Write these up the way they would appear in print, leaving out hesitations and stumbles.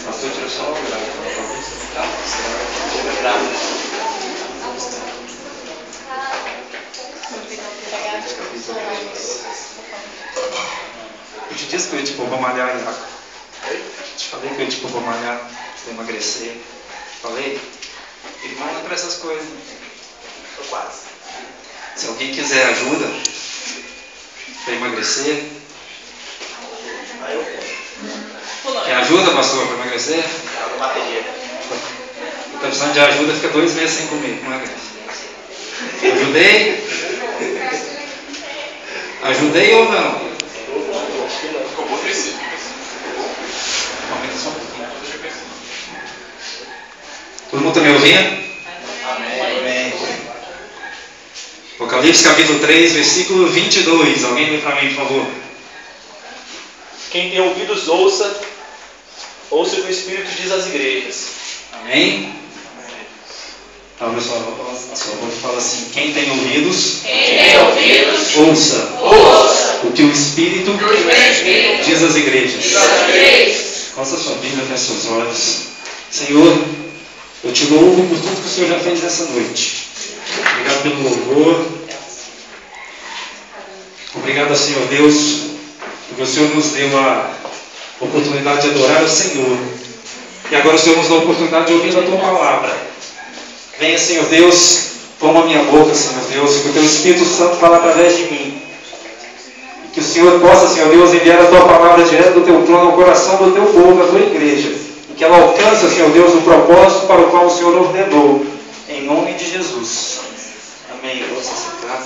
Pastor, tira só uma grávida. Chega grávida. Eu te disse que eu ia te pôr pra malhar, Iaco. Te falei que eu ia te pôr pra malhar, pra emagrecer. Falei? Irmão, não é pra essas coisas. Tô quase. Se alguém quiser ajuda pra emagrecer. Quer ajuda, pastor, para emagrecer? Está precisando de ajuda, fica 2 meses sem comer, emagrece. Ajudei? Ajudei ou não? Ficou bom princípio. Aumenta só um pouquinho. Todo mundo está me ouvindo? Amém. Apocalipse capítulo 3, versículo 22. Alguém lê para mim, por favor. Quem tem ouvidos, ouça o que o Espírito diz às igrejas. Amém? Abra a sua boca e fala assim: quem tem ouvidos, ouça o que o Espírito diz às igrejas. Costa sua Bíblia, feche seus olhos. Senhor, eu te louvo por tudo que o Senhor já fez nessa noite. Obrigado pelo louvor. Obrigado, Senhor Deus, porque o Senhor nos deu a oportunidade de adorar o Senhor. E agora o Senhor nos dá a oportunidade de ouvir a Tua palavra. Venha, Senhor Deus, toma a minha boca, Senhor Deus, e que o Teu Espírito Santo fale através de mim. E que o Senhor possa, Senhor Deus, enviar a Tua palavra direto do Teu trono ao coração do Teu povo, da Tua igreja. E que ela alcance, Senhor Deus, o propósito para o qual o Senhor ordenou. Em nome de Jesus. Amém. Vamos sentar.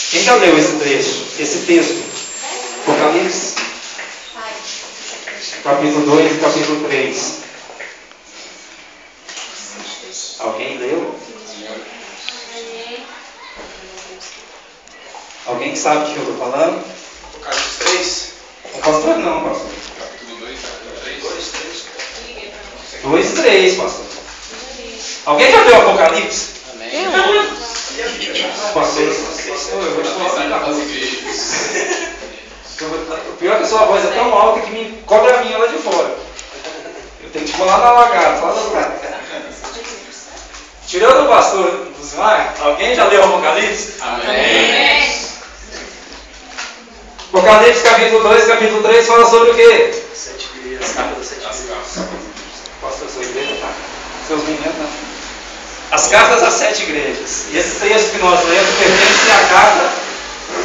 Quem já leu esse trecho, esse texto? Apocalipse? Capítulo 2 e capítulo 3. Alguém leu? Alguém sabe o que eu estou falando? Apocalipse 3. Não pastor não, pastor. Capítulo 2, capítulo 3. 2 e 3, pastor. Alguém já leu Apocalipse? Amém. Pastor, eu vou te falar Das igrejas. o pior é que a sua voz é tão alta que me cobra a minha lá de fora. Eu tenho que falar na lagarta, lá do lado. Tirando o pastor Luzimar, alguém já leu Apocalipse? Amém. Apocalipse capítulo 2, capítulo 3 fala sobre o quê? As cartas. Pastor, sua igreja tá? Seus meninos não. As cartas às 7 igrejas. E esse texto que nós lemos pertence à carta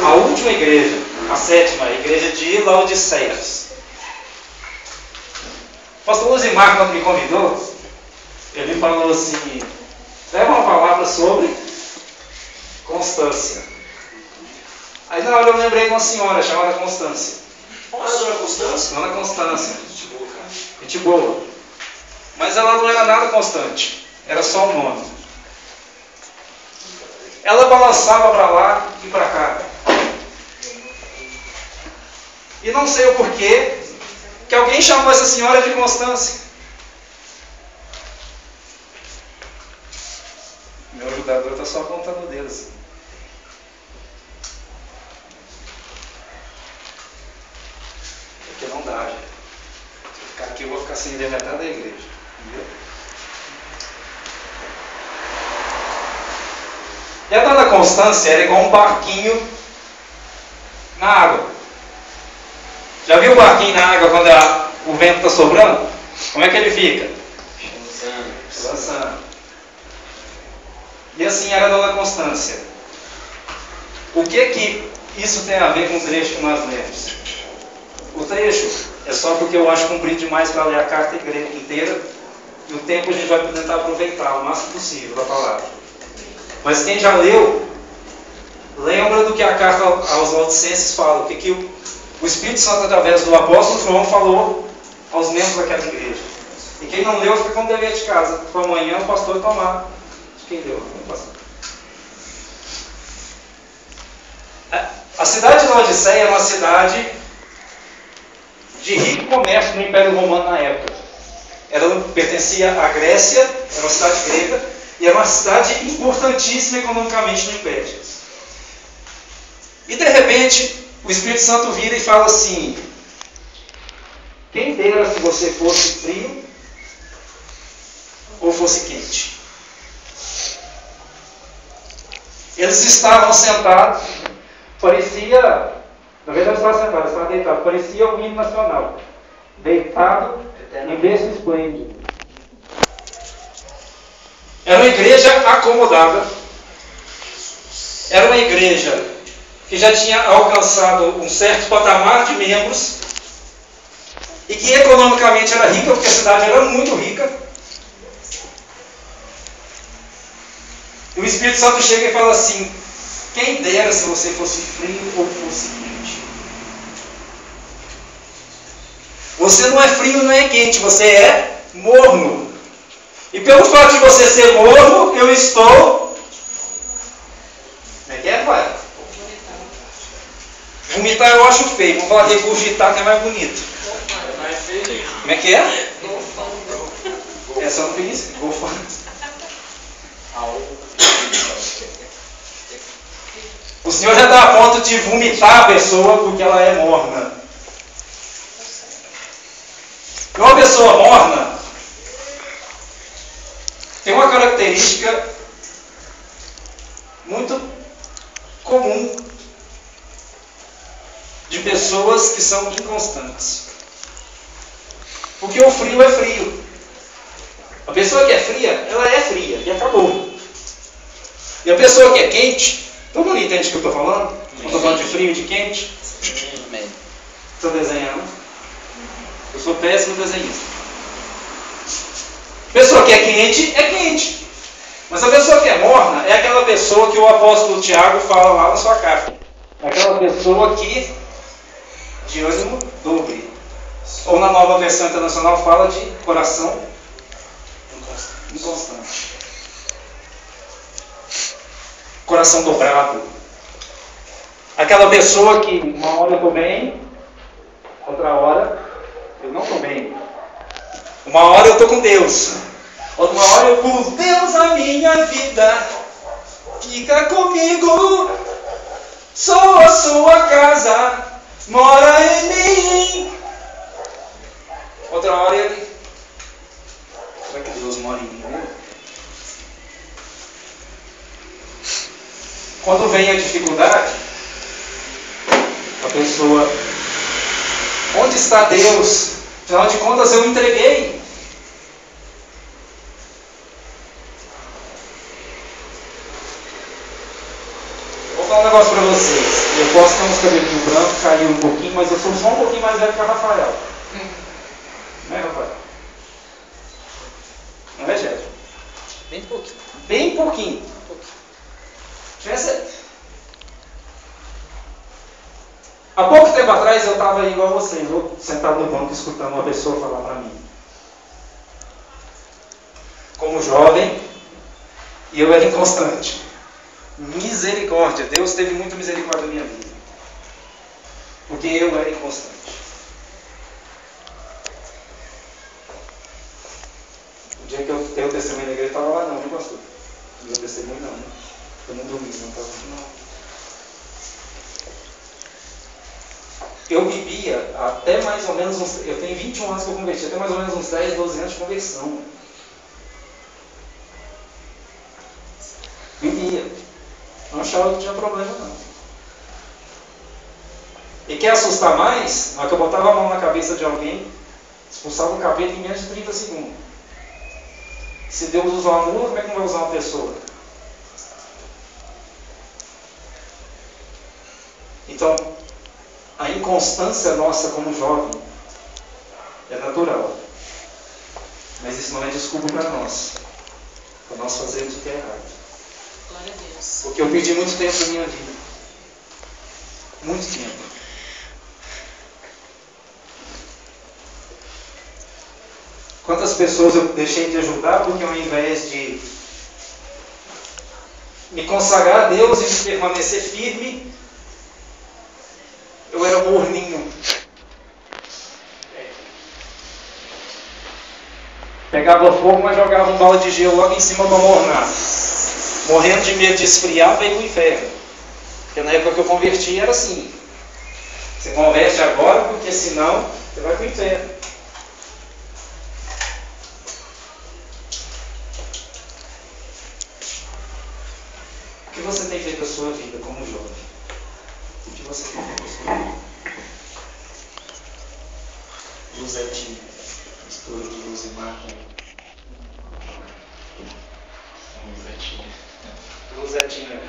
à última igreja, a 7ª, a igreja de Laodiceias. O pastor Luzimar, quando me convidou, ele me falou assim: leva uma palavra sobre constância. Aí na hora eu lembrei de uma senhora chamada Constância. Dona Constância? Dona Constância. Gente boa. Mas ela não era nada constante. Era só um nome. Ela balançava para lá e para cá. E não sei o porquê que alguém chamou essa senhora de Constância. Meu ajudador está só apontando o dedo assim. Porque não dá, gente. Se eu ficar aqui, eu vou ficar sem ver metade da igreja. Entendeu? E a dona Constância era igual um barquinho na água. Já viu o barquinho na água quando o vento está soprando? Como é que ele fica? Balançando. E assim era a dona Constância. O que isso tem a ver com o trecho que nós lemos? O trecho é só porque eu acho comprido demais para ler a carta inteira. E o tempo a gente vai tentar aproveitar o máximo possível da palavra. Mas quem já leu, lembra do que a carta aos Laodicenses fala, o que o Espírito Santo, através do apóstolo João, falou aos membros daquela igreja. E quem não leu, fica com dever de casa, para amanhã o pastor tomar. Quem leu? O pastor. A cidade de Laodiceia é uma cidade de rico comércio no Império Romano na época. pertencia à Grécia, era uma cidade grega, e era uma cidade importantíssima economicamente no Império. E de repente, o Espírito Santo vira e fala assim: quem dera se você fosse frio ou fosse quente. Eles estavam sentados, parecia, na verdade estavam sentados, estavam deitados, parecia o hino nacional, deitado em berço esplêndido. Era uma igreja acomodada, era uma igreja que já tinha alcançado um certo patamar de membros e que economicamente era rica, porque a cidade era muito rica. E o Espírito Santo chega e fala assim: quem dera se você fosse frio ou fosse quente. Você não é frio, não é quente, você é morno. E pelo fato de você ser morno, eu estou... Como é que é, pai? Vomitar eu acho feio. Vamos falar regurgitar, que é mais bonito. Como é que é? Essa eu não fiz. O Senhor já está a ponto de vomitar a pessoa porque ela é morna. E uma pessoa morna tem uma característica muito comum de pessoas que são inconstantes. Porque o frio é frio. A pessoa que é fria, ela é fria e acabou. E a pessoa que é quente, todo mundo entende o que eu estou falando? Eu estou falando de frio e de quente? Estou desenhando. Eu sou péssimo desenhista. A pessoa que é quente, é quente. Mas a pessoa que é morna é aquela pessoa que o apóstolo Tiago fala lá na sua carta. É aquela pessoa que, de ânimo dobre. Ou na Nova Versão Internacional fala de coração inconstante. Coração dobrado. Aquela pessoa que uma hora eu estou bem, outra hora eu não estou bem. Uma hora eu estou com Deus, outra hora eu pulo. Deus, a minha vida, fica comigo. Sou a sua casa, mora em mim. Outra hora ele... Será que Deus mora em mim mesmo? Quando vem a dificuldade, a pessoa... Onde está Deus? Afinal de contas eu entreguei. Vou falar um negócio para vocês. Eu posso ter uns cabelos brancos, caiu um pouquinho, mas eu sou só um pouquinho mais velho que a Rafael. Não é, Rafael? Não é, Jéssica? Bem pouquinho. Bem pouquinho. Há pouco tempo atrás eu estava igual a vocês, sentado no banco escutando uma pessoa falar para mim. Como jovem, e eu era inconstante. Misericórdia, Deus teve muita misericórdia na minha vida. Porque eu era inconstante. O dia que eu dei o testemunho na igreja, eu estava lá não, viu, pastor? Não deu testemunho não, né? Eu não dormi, não estava não. Eu vivia até mais ou menos uns... Eu tenho 21 anos que eu converti, até mais ou menos uns 10, 12 anos de conversão. Vivia. Não achava que tinha problema, não. E quer assustar mais? Na hora que eu botava a mão na cabeça de alguém, expulsava o capeta em menos de 30 segundos. Se Deus usa uma mula, como é que não vai usar uma pessoa? Então, a inconstância nossa como jovem é natural. Mas isso não é desculpa para nós fazermos o que é errado. Glória a Deus. Porque eu perdi muito tempo da minha vida. Muito tempo. Quantas pessoas eu deixei de ajudar porque ao invés de me consagrar a Deus e de permanecer firme, eu era morninho. Pegava fogo, mas jogava um balde de gelo logo em cima para mornar. Morrendo de medo de esfriar, veio o inferno. Porque na época que eu converti era assim. Você converte agora, porque senão você vai para o inferno. O que você tem feito da sua vida como jovem? O que você tem feito da sua vida? Luzetinha. Mistura de luz e marca. Luzetinha. Luzetinha.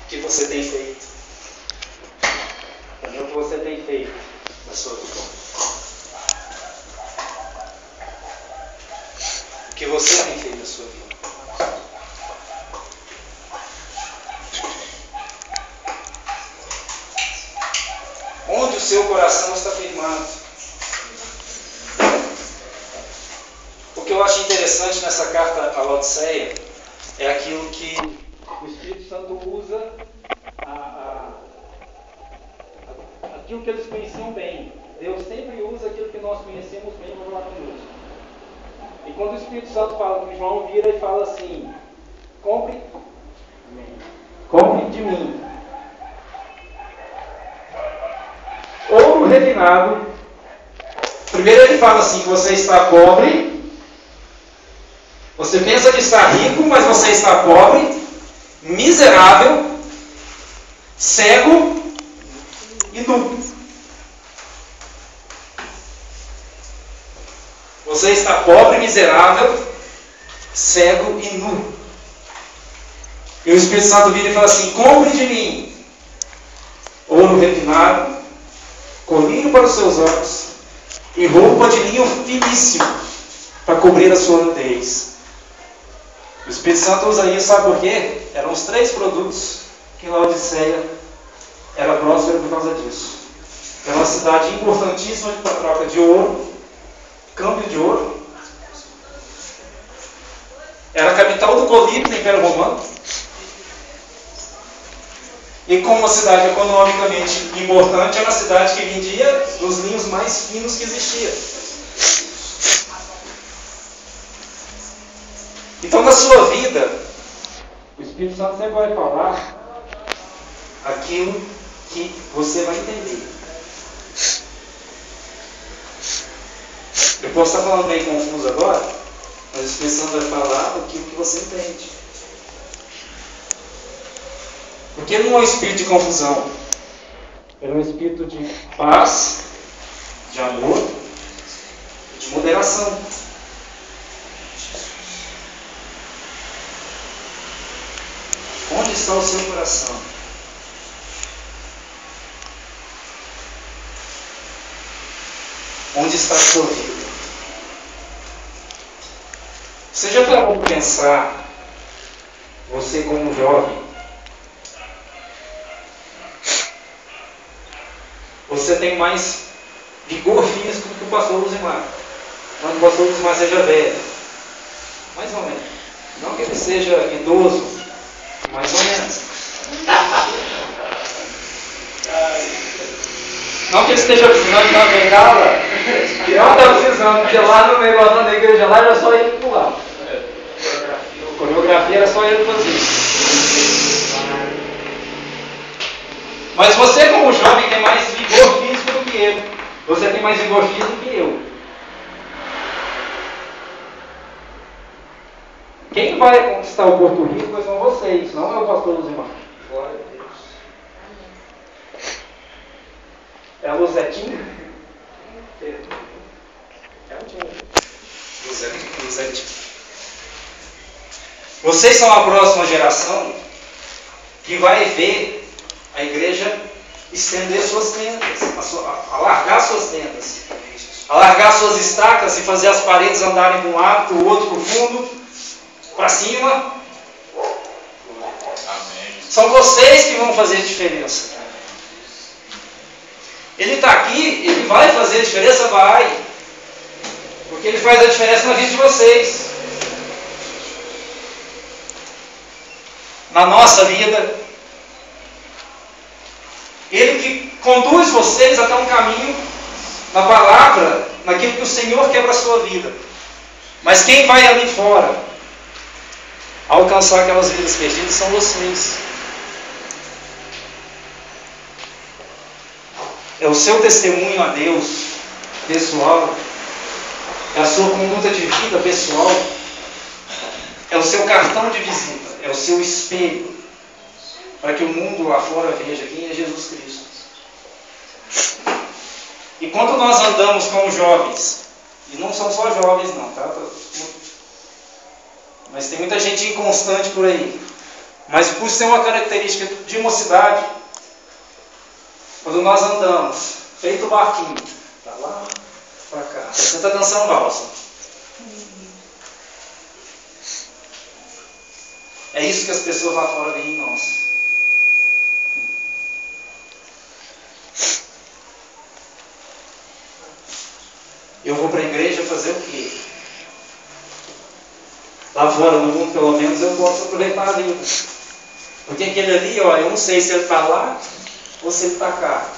O que você tem feito? O que você tem feito da sua vida? O que você tem feito da sua vida? Onde o seu coração está firmado? O que eu acho interessante nessa carta à Laodiceia é aquilo que o Espírito Santo usa, aquilo que eles conheciam bem. Deus sempre usa aquilo que nós conhecemos bem para falar conosco. E quando o Espírito Santo fala com João, vira e fala assim: compre de mim ouro refinado. Primeiro ele fala assim, que você está pobre. Você pensa que está rico, mas você está pobre, miserável, cego e nu. Você está pobre, miserável, cego e nu. E o Espírito Santo vira e fala assim: compre de mim ouro refinado, colírio para os seus olhos e roupa de linho finíssimo para cobrir a sua nudez. O Espírito Santo usa isso, sabe por quê? Eram os 3 produtos que Laodiceia era próspera por causa disso. Era uma cidade importantíssima para a troca de ouro, câmbio de ouro. Era a capital do colírio do Império Romano. E como uma cidade economicamente importante, era uma cidade que vendia os linhos mais finos que existia. Então, na sua vida, o Espírito Santo sempre vai falar aquilo que você vai entender. Eu posso estar falando meio confuso agora, mas o Espírito Santo vai falar aquilo que você entende. Porque ele não é um espírito de confusão. Ele é um espírito de paz, de amor, de moderação. Onde está o seu coração? Onde está a sua vida? Você já parou para pensar, você como jovem, você tem mais vigor físico do que o pastor Luzimar. Quando o pastor Luzimar seja velho, mais ou menos. Não que ele seja idoso, mais ou menos. Não que ele esteja precisando de uma bengala. Não está precisando, porque lá no negócio da igreja lá era só ele pular. A coreografia era só ele fazer. Mas você, como jovem, tem mais vigor físico do que ele. Você tem mais vigor físico do que eu. Quem vai conquistar o Porto Rico são vocês, não é o pastor Luzimar. Glória a Deus. É a Luzetinha? É a Tinha. Luzetinha. Vocês são a próxima geração que vai ver a igreja estender suas tendas, alargar suas tendas, alargar suas estacas e fazer as paredes andarem de um lado para o outro, para o fundo, para cima. Amém. São vocês que vão fazer a diferença. Ele está aqui, ele vai fazer a diferença? Vai. Porque ele faz a diferença na vida de vocês. Na nossa vida. Ele que conduz vocês até um caminho na palavra, naquilo que o Senhor quer para a sua vida. Mas quem vai ali fora alcançar aquelas vidas perdidas são vocês. É o seu testemunho a Deus pessoal, é a sua conduta de vida pessoal, é o seu cartão de visita, é o seu espelho, para que o mundo lá fora veja quem é Jesus Cristo. E quando nós andamos com jovens, e não são só jovens não, tá? Mas tem muita gente inconstante por aí. Mas por ser uma característica de mocidade, quando nós andamos, feito o barquinho, para lá, para cá, você está dançando valsa. É isso que as pessoas lá fora veem em nós. Eu vou para a igreja fazer o quê? Lá fora no mundo, pelo menos, eu posso aproveitar a vida. Porque aquele ali, ó, eu não sei se ele está lá ou se ele está cá.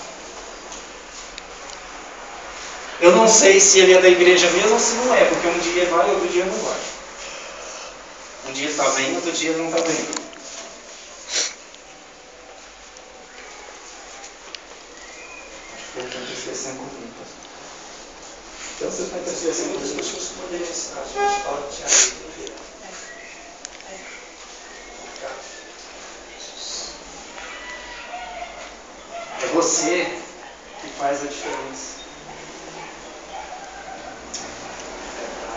Eu não sei se ele é da igreja mesmo ou se não é, porque um dia vai e outro dia não vai. Um dia ele está bem, outro dia ele não está bem. Acho que eu estou esquecendo comigo. Então você está esquecendo comigo. As pessoas poderiam ensinar a gente fala de Tiago e Vieira. É você que faz a diferença.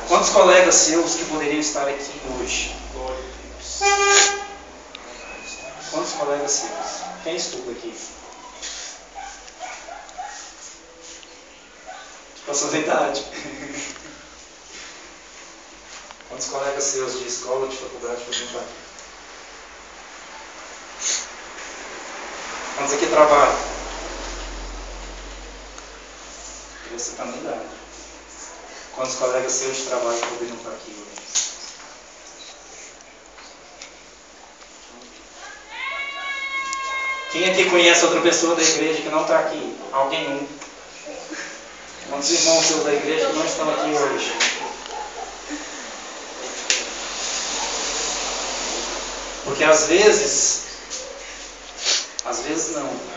Quantos colegas seus que poderiam estar aqui hoje? Quantos colegas seus? Quem estuda aqui? Com a sua idade. Quantos colegas seus de escola, de faculdade poderiam estar aqui? Quantos aqui trabalham? Você está na idade. Quantos colegas seus de trabalho poderiam estar aqui hoje? Quem aqui conhece outra pessoa da igreja que não está aqui? Alguém um? Quantos irmãos seus da igreja que não estão aqui hoje? Porque às vezes não.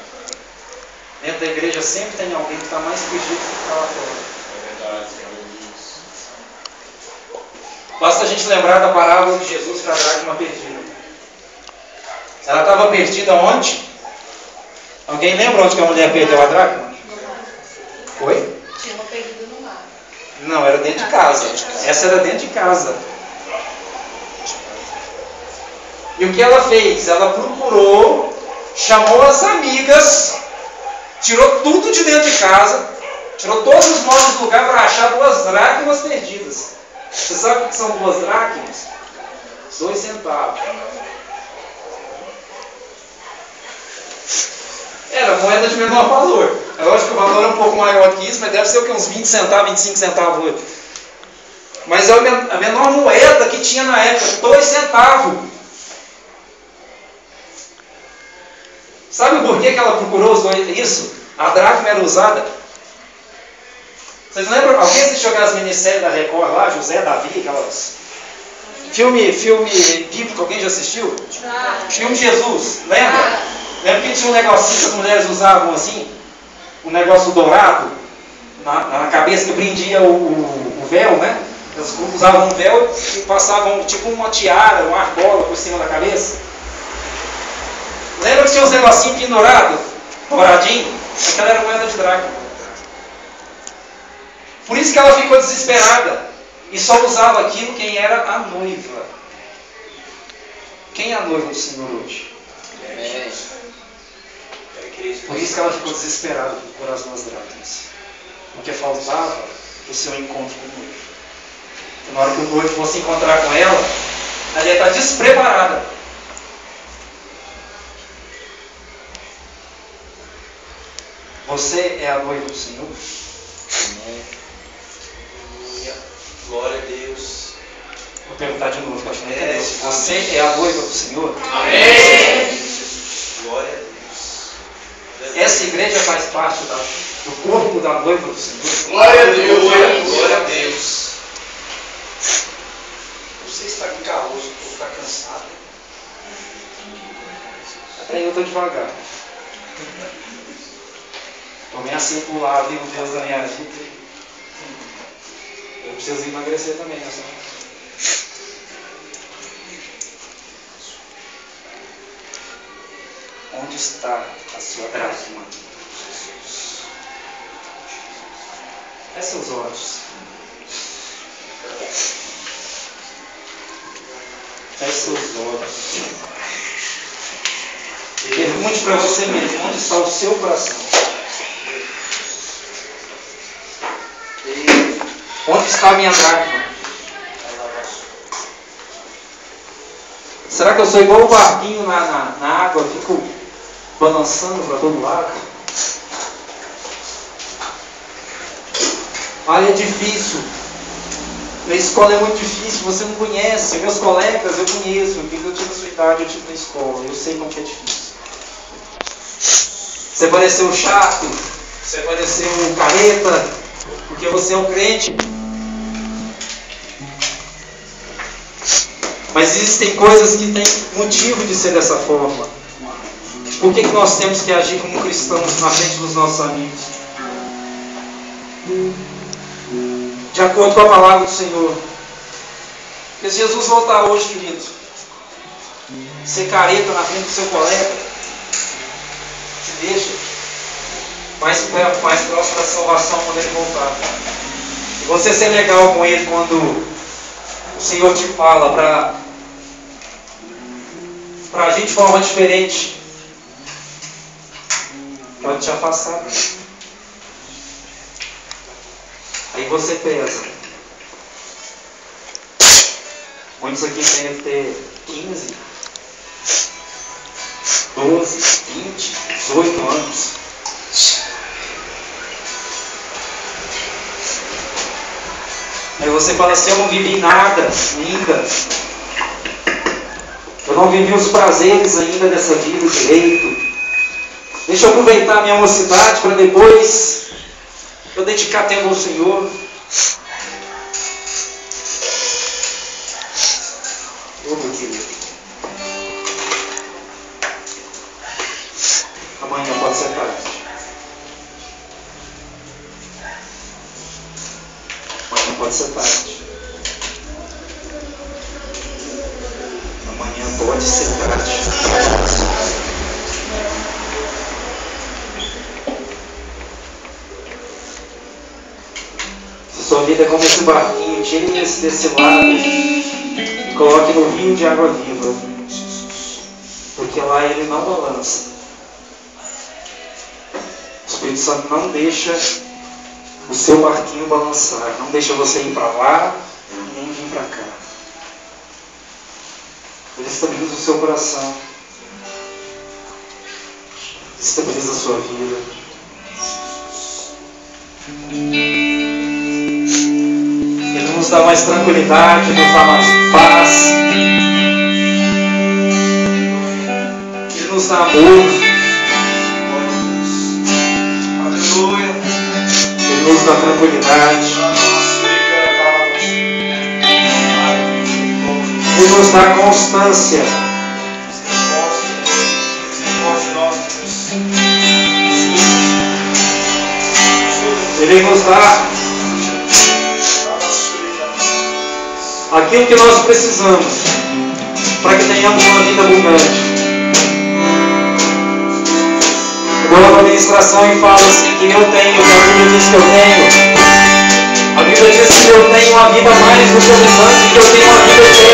Dentro da igreja sempre tem alguém que está mais perdido do que está lá fora. Basta a gente lembrar da parábola de Jesus para a dracma perdida. Ela estava perdida onde? Alguém lembra onde que a mulher perdeu a dracma? Foi? Tinha uma perdida no mar. Não, era dentro de casa. Essa era dentro de casa. E o que ela fez? Ela procurou, chamou as amigas, tirou tudo de dentro de casa, tirou todos os móveis do lugar para achar 2 dracmas perdidas. Você sabe o que são 2 dracmas? 2 centavos. Era moeda de menor valor. É lógico que o valor é um pouco maior que isso, mas deve ser o que? Uns 20 centavos, 25 centavos hoje. Mas é a menor moeda que tinha na época, 2 centavos. Sabe por que ela procurou isso? A dracma era usada. Vocês lembram? Alguém assistiu aquelas minisséries da Record lá? José, Davi, aquelas... Filme bíblico, alguém já assistiu? Filme Jesus, lembra? Lembra que tinha um negocinho que as mulheres usavam assim? Um negócio dourado na cabeça que prendia o véu, né? Elas usavam um véu e passavam tipo uma tiara, uma argola por cima da cabeça. Lembra que tinha uns negocinhos pendurados, douradinho? Aquela era moeda de dracma. Por isso que ela ficou desesperada e só usava aquilo quem era a noiva. Quem é a noiva do Senhor hoje? Por isso que ela ficou desesperada por as 2 dracmas. Porque faltava o seu encontro com o noivo. Na hora que o noivo fosse encontrar com ela ia estar despreparada. Você é a noiva do Senhor? Amém. Glória a Deus. Vou perguntar de novo, que eu acho que não entendeu. Você é a noiva do Senhor? Amém. Glória a Deus. Essa igreja faz parte do corpo da noiva do Senhor? Glória a Deus. Glória a Deus. hoje, vou ficar cansado. Até aí eu estou devagar. Estou meio assim por lá, viu Deus da minha vida. Eu preciso emagrecer também, né? Onde está a sua dracma? Feche seus olhos. Feche seus olhos. Pergunte para você mesmo, onde está o seu coração? Onde está a minha dracma? Será que eu sou igual o barquinho na água, fico balançando para todo lado? Olha, é difícil. Na escola é muito difícil, você não conhece. Meus colegas eu conheço, porque eu tive a sua idade, eu tive na escola, eu sei como que é difícil. Você pareceu chato, você pareceu careta, porque você é um crente. Mas existem coisas que têm motivo de ser dessa forma. Por que nós temos que agir como cristãos na frente dos nossos amigos? De acordo com a palavra do Senhor. Porque se Jesus voltar hoje, querido, ser careta na frente do seu colega, te deixa mais próximo da salvação quando ele voltar. E você ser legal com ele quando o Senhor te fala para agir de forma diferente, pode te afastar. Aí você pesa. Muitos aqui devem ter 15, 12, 20, 18 anos. Aí você fala assim, eu não vivi nada ainda. Eu não vivi os prazeres ainda dessa vida direito. Deixa eu aproveitar a minha mocidade para depois eu dedicar tempo ao Senhor. Ô meu querido, amanhã pode ser tarde. Amanhã pode ser tarde. Amanhã pode ser tarde. Sua vida é como esse barquinho, tire esse desse lado e coloque no rio de água viva, porque lá ele não balança. O Espírito Santo não deixa o seu barquinho balançar, não deixa você ir para lá nem vir para cá. Ele estabiliza o seu coração, estabiliza a sua vida. Ele nos dá mais tranquilidade, nos dá mais paz. Ele nos dá amor. Aleluia. Ele nos dá tranquilidade. Ele nos dá constância. Ele nos dá aquilo que nós precisamos para que tenhamos uma vida abundante. Eu dou uma administração e falo assim que eu tenho, que a Bíblia diz que eu tenho. A Bíblia diz que eu tenho uma vida mais do que abundante, que eu tenho uma vida eterna.